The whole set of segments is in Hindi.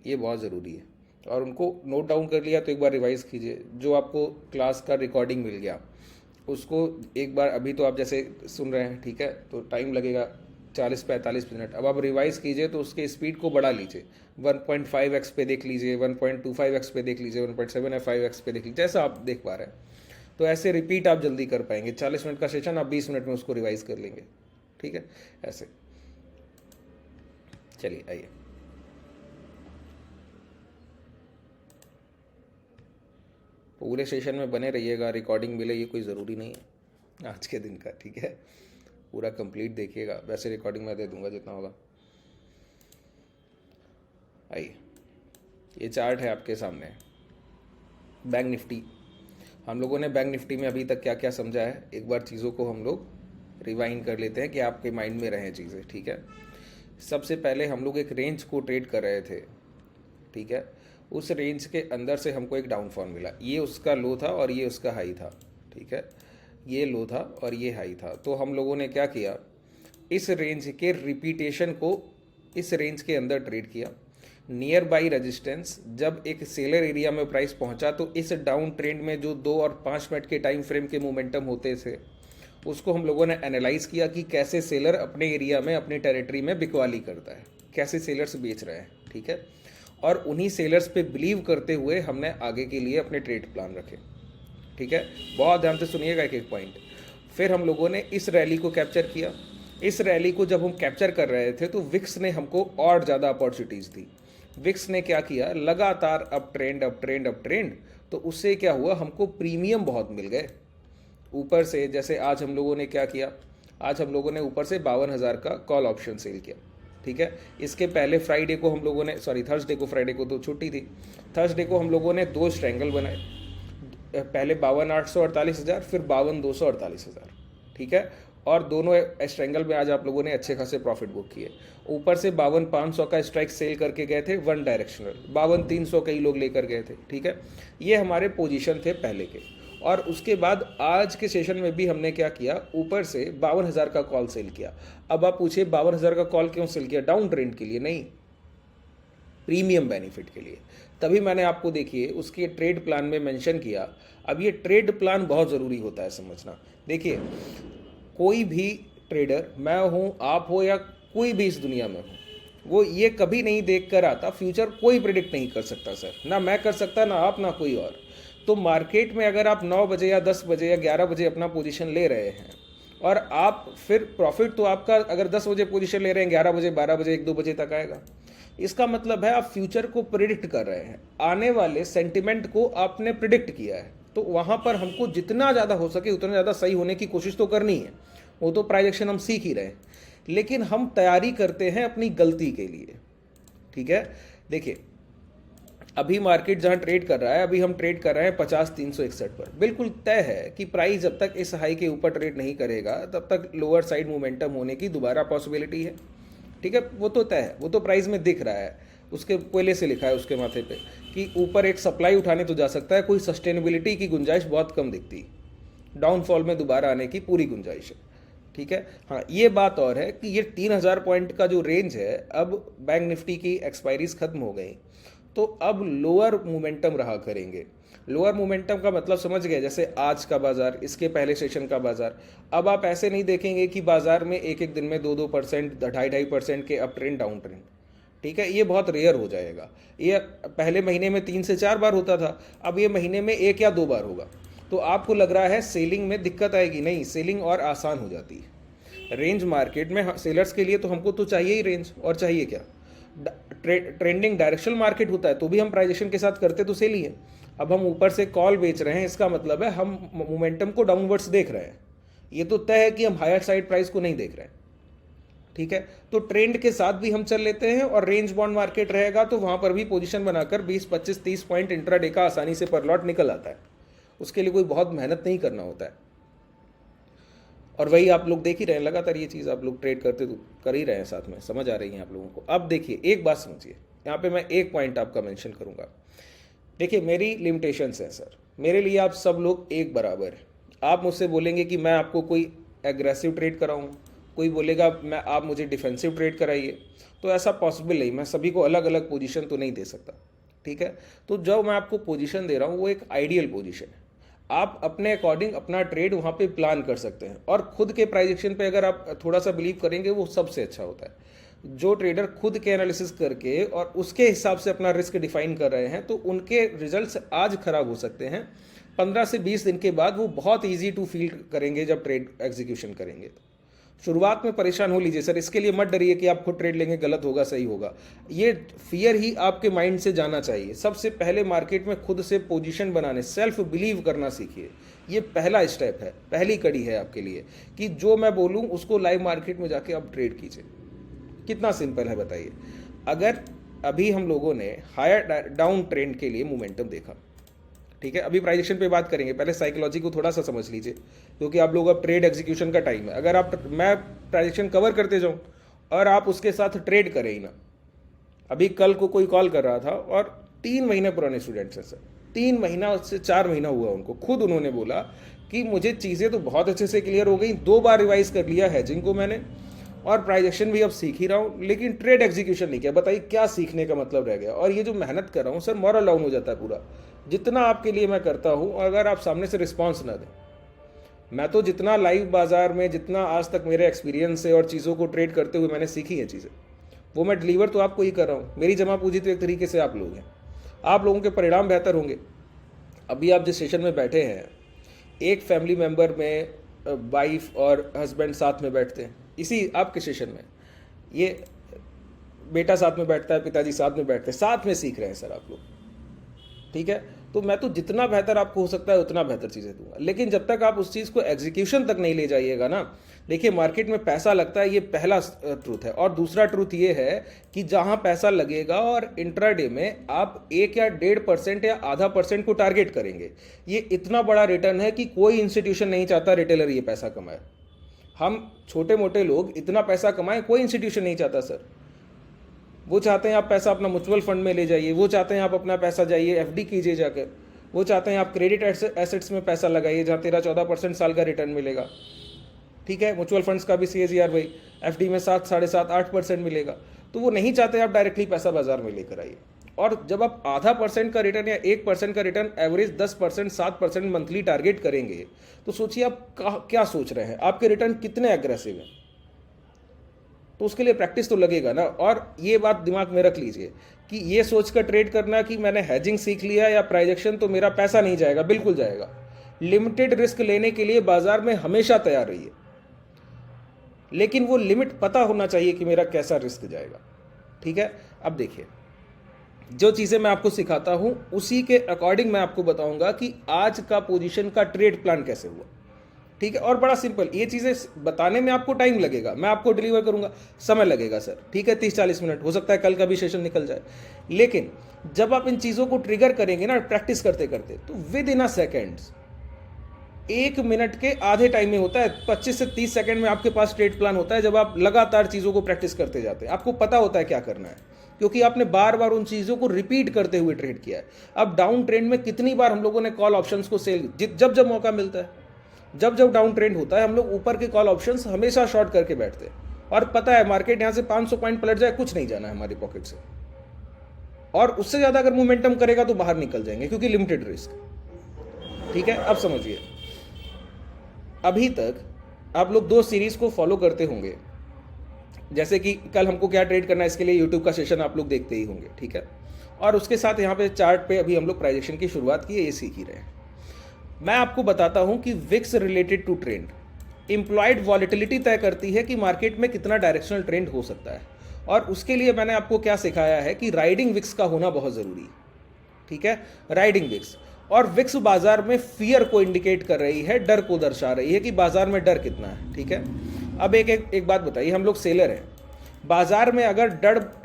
ये बहुत ज़रूरी है। और उनको नोट डाउन कर लिया तो एक बार रिवाइज़ कीजिए। जो आपको क्लास का रिकॉर्डिंग मिल गया उसको एक बार, अभी तो आप जैसे सुन रहे हैं, ठीक है, तो टाइम लगेगा 40-45 मिनट। अब आप रिवाइज़ कीजिए तो उसके स्पीड को बढ़ा लीजिए, 1.5x पे देख लीजिए, 1.25x पे देख लीजिए, 1.75x पे देख लीजिए, जैसा आप देख पा रहे हैं। तो ऐसे रिपीट आप जल्दी कर पाएंगे। 40 मिनट का सेशन आप 20 मिनट में उसको रिवाइज़ कर लेंगे, ठीक है, ऐसे। चलिए आइए। पूरे सेशन में बने रहिएगा, रिकॉर्डिंग मिले ये कोई ज़रूरी नहीं है आज के दिन का, ठीक है। पूरा कंप्लीट देखिएगा, वैसे रिकॉर्डिंग मैं दे दूंगा जितना होगा। आइए, ये चार्ट है आपके सामने, बैंक निफ्टी। हम लोगों ने बैंक निफ्टी में अभी तक क्या क्या समझा है, एक बार चीज़ों को हम लोग रिवाइंड कर लेते हैं कि आपके माइंड में रहें चीज़ें, ठीक है। सबसे पहले हम लोग एक रेंज को ट्रेड कर रहे थे, ठीक है। उस रेंज के अंदर से हमको एक डाउनफॉल मिला, ये उसका लो था और ये उसका हाई था, ठीक है। ये लो था और ये हाई था। तो हम लोगों ने क्या किया, इस रेंज के रिपीटेशन को इस रेंज के अंदर ट्रेड किया। नियर बाई रेजिस्टेंस जब एक सेलर एरिया में प्राइस पहुंचा तो इस डाउन ट्रेंड में जो 2 और 5 मिनट के टाइम फ्रेम के मोमेंटम होते थे उसको हम लोगों ने एनालाइज किया कि कैसे सेलर अपने एरिया में, अपनी टेरिटरी में बिकवाली करता है, कैसे सेलर्स बेच रहे हैं, ठीक है। और उन्हीं सेलर्स पे बिलीव करते हुए हमने आगे के लिए अपने ट्रेड प्लान रखे, ठीक है। बहुत ध्यान से सुनिएगा एक एक पॉइंट। फिर हम लोगों ने इस रैली को कैप्चर किया। इस रैली को जब हम कैप्चर कर रहे थे तो विक्स ने हमको और ज़्यादा अपॉर्चुनिटीज़ दी। विक्स ने क्या किया, लगातार up trend up trend up trend, तो उससे क्या हुआ, हमको प्रीमियम बहुत मिल गए ऊपर से। जैसे आज हम लोगों ने क्या किया, आज हम लोगों ने ऊपर से 52,000 का कॉल ऑप्शन सेल किया, ठीक है। इसके पहले फ्राइडे को हम लोगों ने, सॉरी थर्सडे को, फ्राइडे को तो छुट्टी थी, थर्सडे को हम लोगों ने 2 स्ट्रैंगल बनाए, पहले 52,848,000, फिर 52,248,000, ठीक है। और दोनों स्ट्रैंगल में आज आप लोगों ने अच्छे खासे प्रॉफिट बुक किए। ऊपर से 52,500 का स्ट्राइक सेल करके गए थे, वन डायरेक्शनल, 52,300 कई लोग लेकर गए थे, ठीक है। ये हमारे पोजीशन थे पहले के। और उसके बाद आज के सेशन में भी हमने क्या किया, ऊपर से 52,000 का कॉल सेल किया। अब आप पूछिए 52,000 का कॉल क्यों सेल किया, डाउन ट्रेंड के लिए नहीं, प्रीमियम बेनिफिट के लिए। तभी मैंने आपको देखिए उसके ट्रेड प्लान में मेंशन किया। अब ये ट्रेड प्लान बहुत ज़रूरी होता है समझना। देखिए, कोई भी ट्रेडर, मैं हूँ, आप हो, या कोई भी इस दुनिया में हो, वो ये कभी नहीं देख कर आता, फ्यूचर कोई प्रिडिक्ट नहीं कर सकता सर, ना मैं कर सकता, ना आप, ना कोई और। तो मार्केट में अगर आप 9 बजे या 10 बजे या 11 बजे अपना पोजीशन ले रहे हैं और आप फिर प्रॉफिट तो आपका, अगर 10 बजे पोजीशन ले रहे हैं, 11 बजे, 12 बजे, 1-2 बजे तक आएगा। इसका मतलब है आप फ्यूचर को प्रिडिक्ट कर रहे हैं, आने वाले सेंटिमेंट को आपने प्रिडिक्ट किया है। तो वहाँ पर हमको जितना ज़्यादा हो सके उतना ज़्यादा सही होने की कोशिश तो करनी है। वो तो प्राइजेक्शन हम सीख ही रहे हैं, लेकिन हम तैयारी करते हैं अपनी गलती के लिए, ठीक है। देखिए, अभी मार्केट जहां ट्रेड कर रहा है, अभी हम ट्रेड कर रहे हैं 50,361 पर। बिल्कुल तय है कि प्राइस जब तक इस हाई के ऊपर ट्रेड नहीं करेगा तब तक लोअर साइड मोमेंटम होने की दोबारा पॉसिबिलिटी है, ठीक है। वो तो तय है, वो तो प्राइस में दिख रहा है, उसके पहले से लिखा है उसके माथे पे कि ऊपर एक सप्लाई उठाने तो जा सकता है, कोई सस्टेनेबिलिटी की गुंजाइश बहुत कम दिखती है, डाउनफॉल में दोबारा आने की पूरी गुंजाइश है, ठीक है। हाँ, ये बात और है कि ये 3,000 पॉइंट का जो रेंज है, अब बैंक निफ्टी की एक्सपायरीज खत्म हो गई तो अब लोअर मोमेंटम रहा करेंगे। लोअर मोमेंटम का मतलब समझ गए, जैसे आज का बाजार, इसके पहले सेशन का बाजार। अब आप ऐसे नहीं देखेंगे कि बाजार में एक एक दिन में 2-2%, 2.5-2.5% के अप ट्रेंड, डाउन ट्रेंड, ठीक है। ये बहुत रेयर हो जाएगा। ये पहले महीने में 3 से 4 बार होता था, अब ये महीने में 1 या 2 बार होगा। तो आपको लग रहा है सेलिंग में दिक्कत आएगी, नहीं, सेलिंग और आसान हो जाती है। रेंज मार्केट में सेलर्स के लिए तो हमको तो चाहिए ही रेंज, और चाहिए क्या, ट्रेंडिंग डायरेक्शनल मार्केट होता है तो भी हम प्राइजेशन के साथ करते तो सेल ही है। अब हम ऊपर से कॉल बेच रहे हैं, इसका मतलब है हम मोमेंटम को डाउनवर्ड्स देख रहे हैं। ये तो तय है कि हम हायर साइड प्राइस को नहीं देख रहे हैं, ठीक है। तो ट्रेंड के साथ भी हम चल लेते हैं, और रेंज बॉन्ड मार्केट रहेगा तो वहां पर भी पोजीशन बनाकर 20, 25, 30 पॉइंट इंट्राडे का आसानी से पर लॉट निकल आता है। उसके लिए कोई बहुत मेहनत नहीं करना होता है, और वही आप लोग देख ही रहे हैं, लगातार ये चीज़ आप लोग ट्रेड करते तो कर ही रहे हैं, साथ में समझ आ रही है आप लोगों को। अब देखिए, एक बात समझिए, यहाँ पे मैं एक पॉइंट आपका मेंशन करूँगा। देखिए, मेरी लिमिटेशंस हैं सर, मेरे लिए आप सब लोग एक बराबर है। आप मुझसे बोलेंगे कि मैं आपको कोई एग्रेसिव ट्रेड कराऊँ कोई बोलेगा मैं आप मुझे डिफेंसिव ट्रेड कराइए, तो ऐसा पॉसिबल नहीं, मैं सभी को अलग अलग पोजीशन तो नहीं दे सकता, ठीक है। तो जो मैं आपको पोजीशन दे रहा हूँ वो एक आइडियल पोजीशन है, आप अपने अकॉर्डिंग अपना ट्रेड वहाँ पे प्लान कर सकते हैं। और खुद के प्राइस एक्शन पे अगर आप थोड़ा सा बिलीव करेंगे वो सबसे अच्छा होता है। जो ट्रेडर खुद के एनालिसिस करके और उसके हिसाब से अपना रिस्क डिफाइन कर रहे हैं, तो उनके रिजल्ट्स आज खराब हो सकते हैं, 15 से 20 दिन के बाद वो बहुत ईजी टू फील करेंगे जब ट्रेड एग्जीक्यूशन करेंगे। तो शुरुआत में परेशान हो लीजिए सर, इसके लिए मत डरिए कि आप खुद ट्रेड लेंगे गलत होगा सही होगा, ये फियर ही आपके माइंड से जाना चाहिए। सबसे पहले मार्केट में खुद से पोजीशन बनाने, सेल्फ बिलीव करना सीखिए, ये पहला स्टेप है, पहली कड़ी है आपके लिए कि जो मैं बोलूँ उसको लाइव मार्केट में जाके आप ट्रेड कीजिए। कितना सिंपल है बताइए। अगर अभी हम लोगों ने हायर डाउन ट्रेंड के लिए मोमेंटम देखा, ठीक है, अभी प्राइजेक्शन पे बात करेंगे, पहले साइकोलॉजी को थोड़ा सा समझ लीजिए, क्योंकि आप लोग अब ट्रेड एग्जीक्यूशन का टाइम है। अगर आप मैं प्राइजेक्शन कवर करते जाऊं और आप उसके साथ ट्रेड करें ही ना, अभी कल को कोई कॉल कर रहा था और 3 महीने पुराने स्टूडेंट्स हैं सर, 3 महीना से 4 महीना हुआ उनको, खुद उन्होंने बोला कि मुझे चीज़ें तो बहुत अच्छे से क्लियर हो गई, 2 बार रिवाइज कर लिया हैजिंग को मैंने और प्राइजेक्शन भी अब सीख ही रहा हूँ, लेकिन ट्रेड एग्जीक्यूशन नहीं किया। बताइए क्या सीखने का मतलब रह गया। और ये जो मेहनत कर रहा हूँ सर, मॉरल डाउन हो जाता है पूरा, जितना आपके लिए मैं करता हूँ अगर आप सामने से रिस्पॉन्स ना दें। मैं तो जितना लाइव बाजार में, जितना आज तक मेरे एक्सपीरियंस है और चीज़ों को ट्रेड करते हुए मैंने सीखी है चीज़ें, वो मैं डिलीवर तो आपको ही कर रहा हूँ। मेरी जमा पूंजी तो एक तरीके से आप लोग हैं, आप लोगों के परिणाम बेहतर होंगे। अभी आप जिस सेशन में बैठे हैं, एक फैमिली मेम्बर में वाइफ और हस्बैंड साथ में बैठते हैं, इसी आपके सेशन में ये बेटा साथ में बैठता है, पिताजी साथ में बैठते हैं, साथ में सीख रहे हैं सर आप लोग, ठीक है। तो मैं तो जितना बेहतर आपको हो सकता है उतना बेहतर चीज़ें दूंगा, लेकिन जब तक आप उस चीज़ को एग्जीक्यूशन तक नहीं ले जाइएगा ना, देखिए मार्केट में पैसा लगता है, ये पहला ट्रूथ है। और दूसरा ट्रूथ ये है कि जहां पैसा लगेगा और इंट्राडे में आप 1 या 1.5% या आधा % को टारगेट करेंगे, ये इतना बड़ा रिटर्न है कि कोई इंस्टीट्यूशन नहीं चाहता रिटेलर ये पैसा कमाए। हम छोटे मोटे लोग इतना पैसा कमाएं, कोई इंस्टीट्यूशन नहीं चाहता सर। वो चाहते हैं आप पैसा अपना म्यूचुअल फंड में ले जाइए, वो चाहते हैं आप अपना पैसा जाइए एफडी कीजिए जाकर, वो चाहते हैं आप क्रेडिट एसेट्स में पैसा लगाइए जहाँ 13-14% साल का रिटर्न मिलेगा, ठीक है। म्यूचुअल फंड्स का भी CAGR भाई एफडी में 7, 7.5, 8% मिलेगा। तो वो नहीं चाहते आप डायरेक्टली पैसा बाजार में लेकर आइए। और जब आप आधा % का रिटर्न या 1% का रिटर्न, एवरेज 10%, 7% मंथली टारगेट करेंगे, तो सोचिए आप क्या सोच रहे हैं, आपके रिटर्न कितने एग्रेसिव हैं। तो उसके लिए प्रैक्टिस तो लगेगा ना। और ये बात दिमाग में रख लीजिए कि ये सोचकर ट्रेड करना कि मैंने हैजिंग सीख लिया या प्राइजेक्शन तो मेरा पैसा नहीं जाएगा, बिल्कुल जाएगा। लिमिटेड रिस्क लेने के लिए बाजार में हमेशा तैयार रहिए, लेकिन वो लिमिट पता होना चाहिए कि मेरा कैसा रिस्क जाएगा, ठीक है। अब देखिए, जो चीज़ें मैं आपको सिखाता हूं उसी के अकॉर्डिंग मैं आपको बताऊंगा कि आज का पोजीशन का ट्रेड प्लान कैसे हुआ, ठीक है। और बड़ा सिंपल, ये चीज़ें बताने में आपको टाइम लगेगा, मैं आपको डिलीवर करूंगा, समय लगेगा सर, ठीक है, 30-40 मिनट, हो सकता है कल का भी सेशन निकल जाए। लेकिन जब आप इन चीज़ों को ट्रिगर करेंगे ना प्रैक्टिस करते करते, तो with in a seconds, 1 minute के आधे टाइम में होता है, 25 से 30 सेकंड में आपके पास ट्रेड प्लान होता है। जब आप लगातार चीज़ों को प्रैक्टिस करते जाते हैं, आपको पता होता है क्या करना है, क्योंकि आपने बार बार उन चीज़ों को रिपीट करते हुए ट्रेड किया है। अब डाउन ट्रेंड में कितनी बार हम लोगों ने कॉल ऑप्शंस को सेल, जब जब मौका मिलता है, जब जब डाउन ट्रेंड होता है, हम लोग ऊपर के कॉल ऑप्शंस हमेशा शॉर्ट करके बैठते हैं। और पता है मार्केट यहाँ से 500 पॉइंट पलट जाए, कुछ नहीं जाना है हमारी पॉकेट से, और उससे ज़्यादा अगर मोमेंटम करेगा तो बाहर निकल जाएंगे, क्योंकि लिमिटेड रिस्क, ठीक है। अब समझिए, अभी तक आप लोग 2 सीरीज को फॉलो करते होंगे, जैसे कि कल हमको क्या ट्रेड करना है, इसके लिए यूट्यूब का सेशन आप लोग देखते ही होंगे, ठीक है। और उसके साथ यहाँ पे चार्ट पे अभी हम लोग प्राइजेक्शन की शुरुआत की है, ये सीख ही रहे हैं। मैं आपको बताता हूँ कि VIX related to trend, implied volatility तय करती है कि मार्केट में कितना डायरेक्शनल ट्रेंड हो सकता है। और उसके लिए मैंने आपको क्या सिखाया है कि राइडिंग विक्स का होना बहुत ज़रूरी है, ठीक है। राइडिंग विक्स, और विक्स बाजार में फियर को इंडिकेट कर रही है, डर को दर्शा रही है कि बाजार में डर कितना है, ठीक है। अब एक बात बताइए, हम लोग सेलर हैं, बाजार में अगर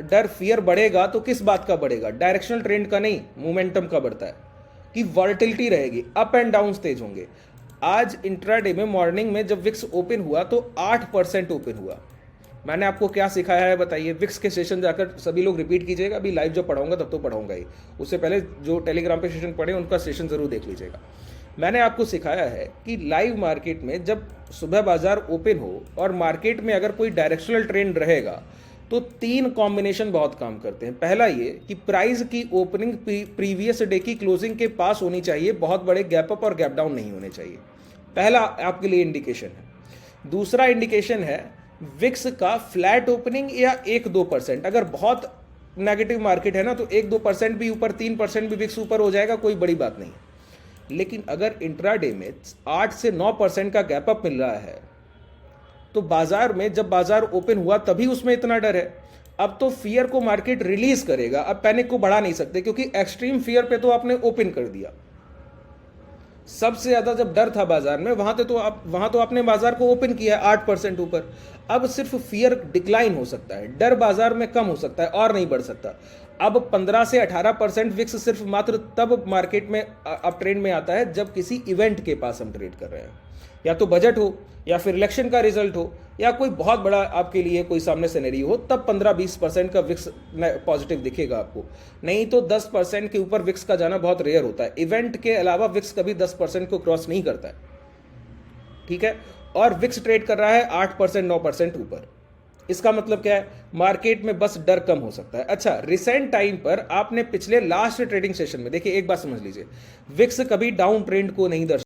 डर फियर बढ़ेगा तो किस बात का बढ़ेगा, डायरेक्शनल ट्रेंड का नहीं, मोमेंटम का बढ़ता है कि वॉलेटिलिटी रहेगी, अप एंड डाउन तेज होंगे। आज इंट्राडे में मॉर्निंग में जब विक्स ओपन हुआ तो 8% ओपन हुआ। मैंने आपको क्या सिखाया है बताइए, विक्स के सेशन जाकर सभी लोग रिपीट कीजिएगा, अभी लाइव जब पढ़ाऊंगा तब तो पढ़ाऊंगा ही, उससे पहले जो टेलीग्राम पे सेशन पढ़े उनका सेशन जरूर देख लीजिएगा। मैंने आपको सिखाया है कि लाइव मार्केट में जब सुबह बाजार ओपन हो और मार्केट में अगर कोई डायरेक्शनल ट्रेंड रहेगा तो 3 कॉम्बिनेशन बहुत काम करते हैं। पहला ये कि प्राइस की ओपनिंग प्रीवियस डे की क्लोजिंग के पास होनी चाहिए, बहुत बड़े गैप अप और गैप डाउन नहीं होने चाहिए। पहला आपके लिए इंडिकेशन है। दूसरा इंडिकेशन है विक्स का फ्लैट ओपनिंग या 1-2%। अगर बहुत नेगेटिव मार्केट है ना तो 1-2% भी ऊपर, 3% भी विक्स ऊपर हो जाएगा, कोई बड़ी बात नहीं। लेकिन अगर इंट्राडे में 8 से 9% का गैप अप मिल रहा है तो बाजार में जब बाजार ओपन हुआ तभी उसमें इतना डर है। अब तो फियर को मार्केट रिलीज करेगा, अब पैनिक को बढ़ा नहीं सकते क्योंकि एक्सट्रीम फियर पे तो आपने ओपन कर दिया। सबसे ज्यादा जब डर था बाजार में वहां तो आपने बाजार को ओपन किया 8% ऊपर। अब सिर्फ फियर डिक्लाइन हो सकता है, डर बाजार में कम हो सकता है और नहीं बढ़ सकता। अब 15 से 18% विक्स सिर्फ मात्र तब मार्केट में अप ट्रेंड में आता है जब किसी इवेंट के पास हम ट्रेड कर रहे हैं, या तो बजट हो या फिर इलेक्शन का रिजल्ट हो या कोई बहुत बड़ा आपके लिए कोई सामने सिनेरियो हो, तब 15-20% का विक्स पॉजिटिव दिखेगा आपको। नहीं तो 10% के ऊपर विक्स का जाना बहुत रेयर होता है। इवेंट के अलावा विक्स कभी 10% को क्रॉस नहीं करता है, ठीक है। और विक्स ट्रेड कर रहा है 8%, 9% ऊपर। इसका मतलब क्या है? मार्केट में बस डर कम हो सकता है। अच्छा, रिसेंट टाइम पर आपने पिछले लास्ट ट्रेडिंग सेशन में देखिए, एक बात समझ लीजिए, विक्स कभी डाउन ट्रेंड को नहीं दर्शाता।